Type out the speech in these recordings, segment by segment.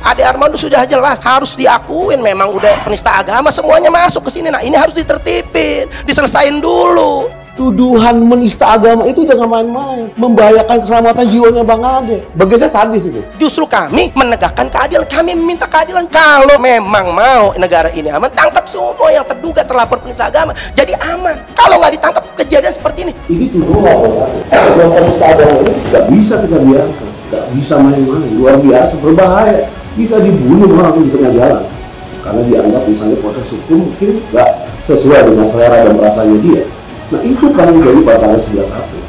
Ade Armando sudah jelas harus diakuin memang udah penista agama, semuanya masuk ke sini. Nah, ini harus ditertipin, diselesain dulu. Tuduhan menista agama itu jangan main-main, membahayakan keselamatan jiwanya Bang Ade. Bagi saya sadis itu. Justru kami menegakkan keadilan, kami meminta keadilan. Kalau memang mau negara ini aman, tangkap semua yang terduga terlapor penista agama, jadi aman. Kalau nggak ditangkap, kejadian seperti ini. Ini tuduhan Bang Ade. Yang penista agama ini nggak bisa kita biarkan, nggak bisa main-main, luar biasa, berbahaya. Bisa dibunuh orang di tengah jalan karena dianggap misalnya proses hukum mungkin nggak sesuai dengan selera dan rasanya dia. Nah, itu kan menjadi pada 11 April.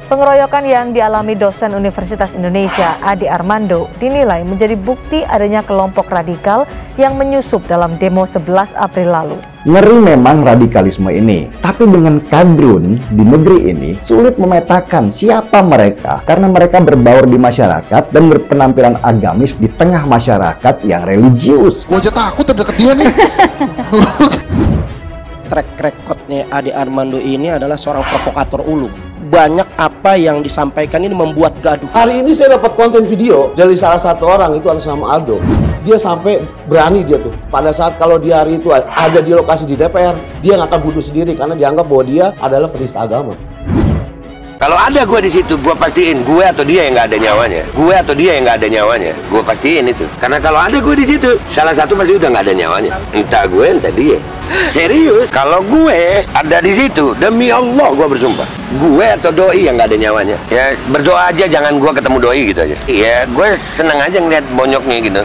Pengeroyokan yang dialami dosen Universitas Indonesia Ade Armando dinilai menjadi bukti adanya kelompok radikal yang menyusup dalam demo 11 April lalu. Ngeri memang radikalisme ini, tapi dengan kadrun di negeri ini sulit memetakan siapa mereka karena mereka berbaur di masyarakat dan berpenampilan agamis di tengah masyarakat yang religius. Gue aja takut terdekat dia nih. Track recordnya Ade Armando ini adalah seorang provokator ulung. Banyak apa yang disampaikan ini membuat gaduh. Hari ini saya dapat konten video dari salah satu orang itu atas nama Aldo. Dia sampai berani dia tuh pada saat kalau dia hari itu ada di lokasi di DPR, dia nggak akan bunuh sendiri karena dianggap bahwa dia adalah penista agama. Kalau ada gue di situ, gue pastiin gue atau dia yang nggak ada nyawanya. Gue atau dia yang nggak ada nyawanya. Gue pastiin itu. Karena kalau ada gue di situ, salah satu pasti udah nggak ada nyawanya. Entah gue, entah dia. Serius, kalau gue ada di situ, demi Allah gue bersumpah, gue atau doi yang nggak ada nyawanya. Ya berdoa aja, jangan gue ketemu doi gitu aja. Ya gue seneng aja ngeliat bonyoknya gitu.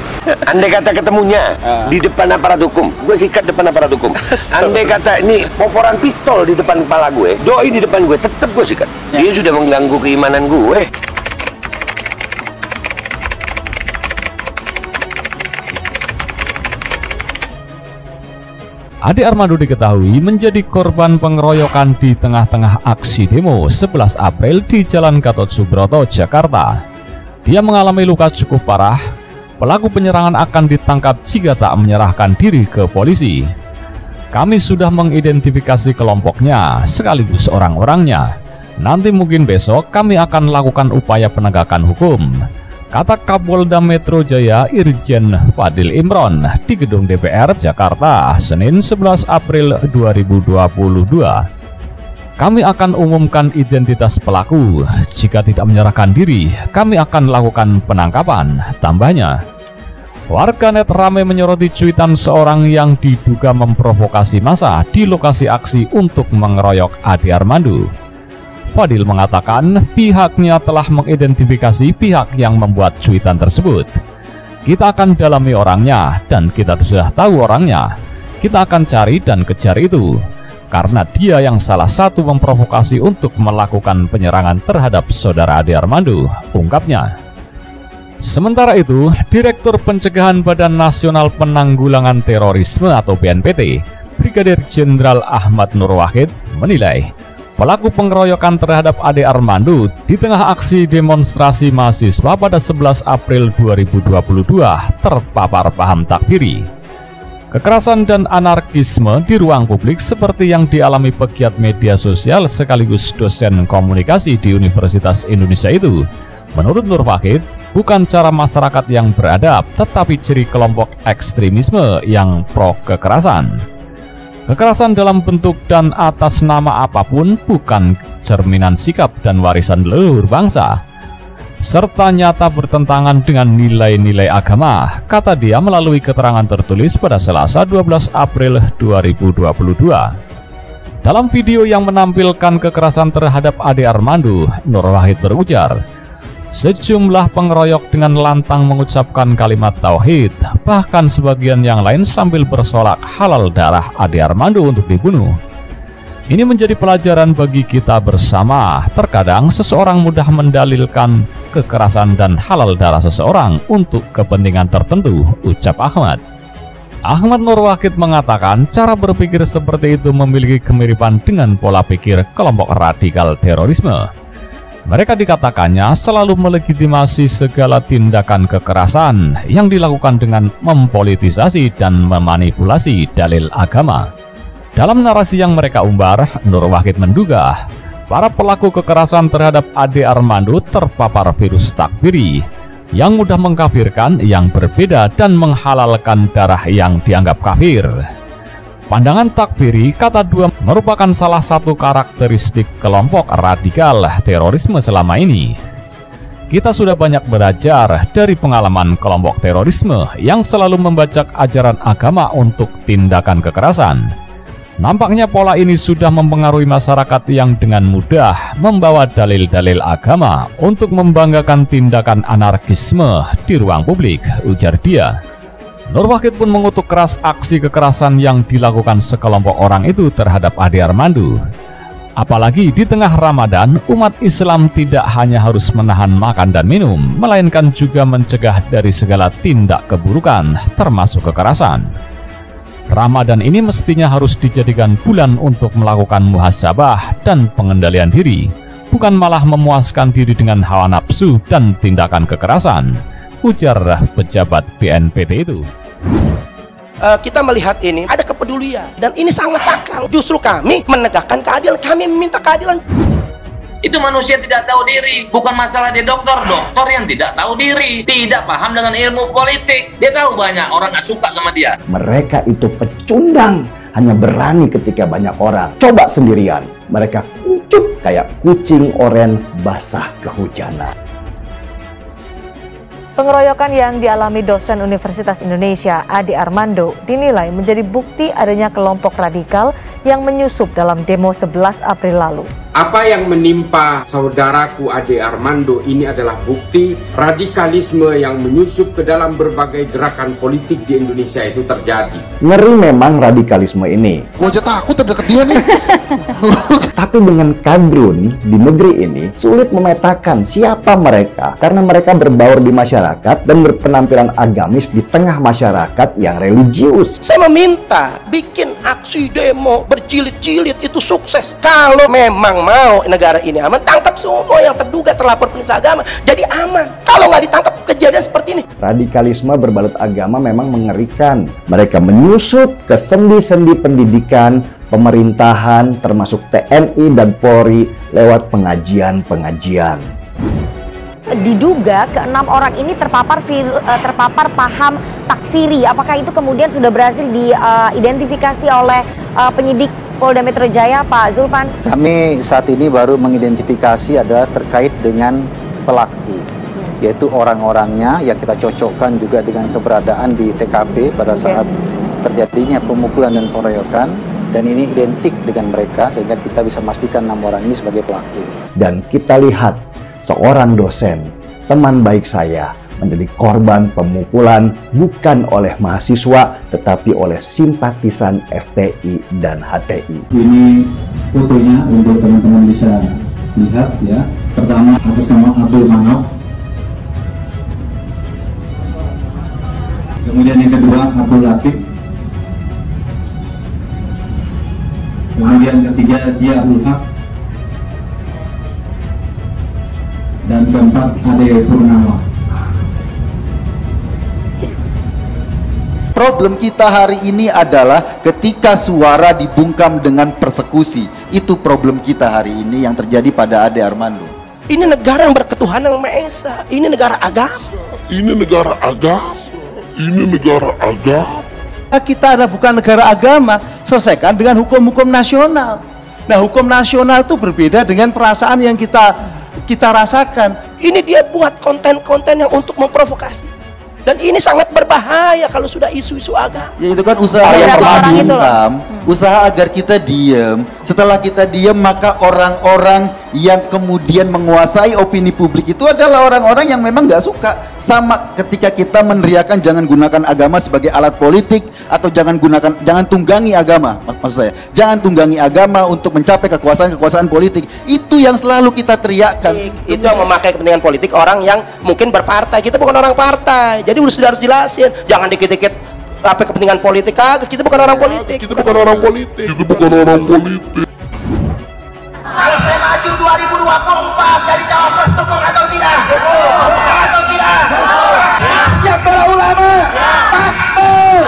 Andai kata ketemunya di depan aparat hukum, gue sikat depan aparat hukum. Andai kata ini poporan pistol di depan kepala gue, doi di depan gue, tetep gue sikat. Dia sudah mengganggu keimanan gue. Ade Armando diketahui menjadi korban pengeroyokan di tengah-tengah aksi demo 11 April di Jalan Gatot Subroto, Jakarta. Dia mengalami luka cukup parah. Pelaku penyerangan akan ditangkap jika tak menyerahkan diri ke polisi. Kami sudah mengidentifikasi kelompoknya sekaligus orang-orangnya. Nanti mungkin besok kami akan lakukan upaya penegakan hukum, kata Kapolda Metro Jaya Irjen Fadil Imron di gedung DPR Jakarta, Senin 11 April 2022. Kami akan umumkan identitas pelaku. Jika tidak menyerahkan diri, kami akan lakukan penangkapan, tambahnya. Warganet ramai menyoroti cuitan seorang yang diduga memprovokasi massa di lokasi aksi untuk mengeroyok Ade Armando. Fadil mengatakan pihaknya telah mengidentifikasi pihak yang membuat cuitan tersebut. Kita akan dalami orangnya dan kita sudah tahu orangnya. Kita akan cari dan kejar itu, karena dia yang salah satu memprovokasi untuk melakukan penyerangan terhadap saudara Ade Armando, ungkapnya. Sementara itu, Direktur Pencegahan Badan Nasional Penanggulangan Terorisme atau BNPT, Brigadir Jenderal Ahmad Nur Wahid menilai pelaku pengeroyokan terhadap Ade Armando di tengah aksi demonstrasi mahasiswa pada 11 April 2022 terpapar paham takfiri. Kekerasan dan anarkisme di ruang publik seperti yang dialami pegiat media sosial sekaligus dosen komunikasi di Universitas Indonesia itu, menurut Nur Wahid, bukan cara masyarakat yang beradab, tetapi ciri kelompok ekstremisme yang pro kekerasan. Kekerasan dalam bentuk dan atas nama apapun bukan cerminan sikap dan warisan leluhur bangsa, serta nyata bertentangan dengan nilai-nilai agama, kata dia melalui keterangan tertulis pada Selasa 12 April 2022. Dalam video yang menampilkan kekerasan terhadap Ade Armando, Nur Wahid berujar, sejumlah pengeroyok dengan lantang mengucapkan kalimat tauhid, bahkan sebagian yang lain sambil bersolak halal darah Ade Armando untuk dibunuh. Ini menjadi pelajaran bagi kita bersama. Terkadang seseorang mudah mendalilkan kekerasan dan halal darah seseorang untuk kepentingan tertentu, ucap Ahmad. Ahmad Nur Wahid mengatakan cara berpikir seperti itu memiliki kemiripan dengan pola pikir kelompok radikal terorisme. Mereka dikatakannya selalu melegitimasi segala tindakan kekerasan yang dilakukan dengan mempolitisasi dan memanipulasi dalil agama. Dalam narasi yang mereka umbar, Nur Wahid menduga para pelaku kekerasan terhadap Ade Armando terpapar virus takfiri yang mudah mengkafirkan yang berbeda dan menghalalkan darah yang dianggap kafir. Pandangan takfiri, kata dua, merupakan salah satu karakteristik kelompok radikal terorisme selama ini. Kita sudah banyak belajar dari pengalaman kelompok terorisme yang selalu membajak ajaran agama untuk tindakan kekerasan. Nampaknya pola ini sudah mempengaruhi masyarakat yang dengan mudah membawa dalil-dalil agama untuk membanggakan tindakan anarkisme di ruang publik, ujar dia. Nur Wahid pun mengutuk keras aksi kekerasan yang dilakukan sekelompok orang itu terhadap Ade Armando. Apalagi di tengah Ramadan, umat Islam tidak hanya harus menahan makan dan minum, melainkan juga mencegah dari segala tindak keburukan, termasuk kekerasan. Ramadan ini mestinya harus dijadikan bulan untuk melakukan muhasabah dan pengendalian diri, bukan malah memuaskan diri dengan hawa nafsu dan tindakan kekerasan, ujar pejabat BNPT itu. Kita melihat ini ada kepedulian dan ini sangat sakral. Justru kami menegakkan keadilan, kami meminta keadilan. Itu manusia tidak tahu diri, bukan masalah dia dokter yang tidak tahu diri, tidak paham dengan ilmu politik. Dia tahu banyak orang gak suka sama dia. Mereka itu pecundang, hanya berani ketika banyak orang. Coba sendirian, mereka kuncup kayak kucing oren basah kehujanan. Pengeroyokan yang dialami dosen Universitas Indonesia Ade Armando dinilai menjadi bukti adanya kelompok radikal yang menyusup dalam demo 11 April lalu. Apa yang menimpa saudaraku Ade Armando ini adalah bukti radikalisme yang menyusup ke dalam berbagai gerakan politik di Indonesia itu terjadi. Ngeri memang radikalisme ini. Gue aja takut terdekat dia nih. Tapi dengan kadrun di negeri ini sulit memetakan siapa mereka karena mereka berbaur di masyarakat dan berpenampilan agamis di tengah masyarakat yang religius. Saya meminta bikin aksi demo berjilid-jilid itu sukses. Kalau memang mau negara ini aman, tangkap semua yang terduga terlapor penista agama. Jadi aman. Kalau nggak ditangkap kejadian seperti ini. Radikalisme berbalut agama memang mengerikan. Mereka menyusup ke sendi-sendi pendidikan, pemerintahan, termasuk TNI dan Polri lewat pengajian-pengajian. Diduga ke-6 orang ini terpapar paham takfiri. Apakah itu kemudian sudah berhasil diidentifikasi oleh penyidik Polda Metro Jaya, Pak Zulpan? Kami saat ini baru mengidentifikasi adalah terkait dengan pelaku, yaitu orang-orangnya yang kita cocokkan juga dengan keberadaan di TKP pada saat terjadinya pemukulan dan pengeroyokan, dan ini identik dengan mereka sehingga kita bisa memastikan 6 orang ini sebagai pelaku. Dan kita lihat seorang dosen, teman baik saya, menjadi korban pemukulan bukan oleh mahasiswa tetapi oleh simpatisan FPI dan HTI. Ini fotonya untuk teman-teman bisa lihat ya. Pertama atas nama Abdul Manaf. Kemudian yang kedua Abdul Latif. Kemudian ketiga dia Ulhaq. Dan keempat Ade Purnama. Problem kita hari ini adalah ketika suara dibungkam dengan persekusi. Itu problem kita hari ini yang terjadi pada Ade Armando. Ini negara yang berketuhanan yang Maha Esa. Ini negara agama. Ini negara agama. Ini negara agama. Kita adalah bukan negara agama, selesaikan dengan hukum-hukum nasional. Nah, hukum nasional itu berbeda dengan perasaan yang kita rasakan. Ini dia buat konten-konten yang untuk memprovokasi. Dan ini sangat berbahaya kalau sudah isu-isu agama. Ya itu kan usaha yang membungkam, usaha agar kita diam. Setelah kita diam, maka orang-orang yang kemudian menguasai opini publik itu adalah orang-orang yang memang nggak suka. Sama ketika kita meneriakan jangan gunakan agama sebagai alat politik, atau jangan tunggangi agama. Maksud saya, jangan tunggangi agama untuk mencapai kekuasaan politik. Itu yang selalu kita teriakkan. Itu yang memakai kepentingan politik orang yang mungkin berpartai. Kita bukan orang partai. Jadi sudah harus jelasin, jangan dikit-dikit apa kepentingan politik. Kagak, kita bukan orang politik. Kita bukan orang politik. Kita bukan orang politik. Kalau saya maju 2024 jadi cawapres, dukung atau tidak? Dukung atau tidak? Siap para ulama. Takbir.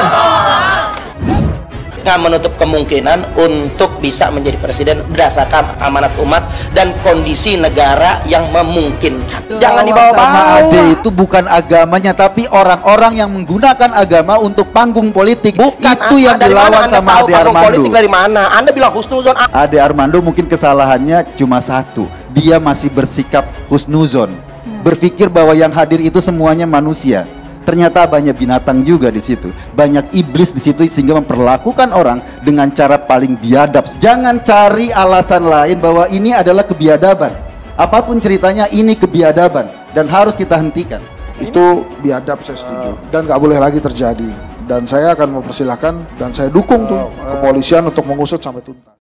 Kita menutup kemungkinan untuk bisa menjadi presiden berdasarkan amanat umat dan kondisi negara yang memungkinkan. Jangan dibawa-bawa. Ade itu bukan agamanya, tapi orang-orang yang menggunakan agama untuk panggung politik. Bukan, itu yang dilawan sama Ade Armando. Politik dari mana? Anda bilang husnuzon. Ade Armando mungkin kesalahannya cuma satu, dia masih bersikap husnuzon, berpikir bahwa yang hadir itu semuanya manusia. Ternyata banyak binatang juga di situ, banyak iblis di situ, sehingga memperlakukan orang dengan cara paling biadab. Jangan cari alasan lain bahwa ini adalah kebiadaban. Apapun ceritanya, ini kebiadaban dan harus kita hentikan. Itu biadab, saya setuju, dan nggak boleh lagi terjadi. Dan saya akan mempersilahkan dan saya dukung tuh kepolisian untuk mengusut sampai tuntas.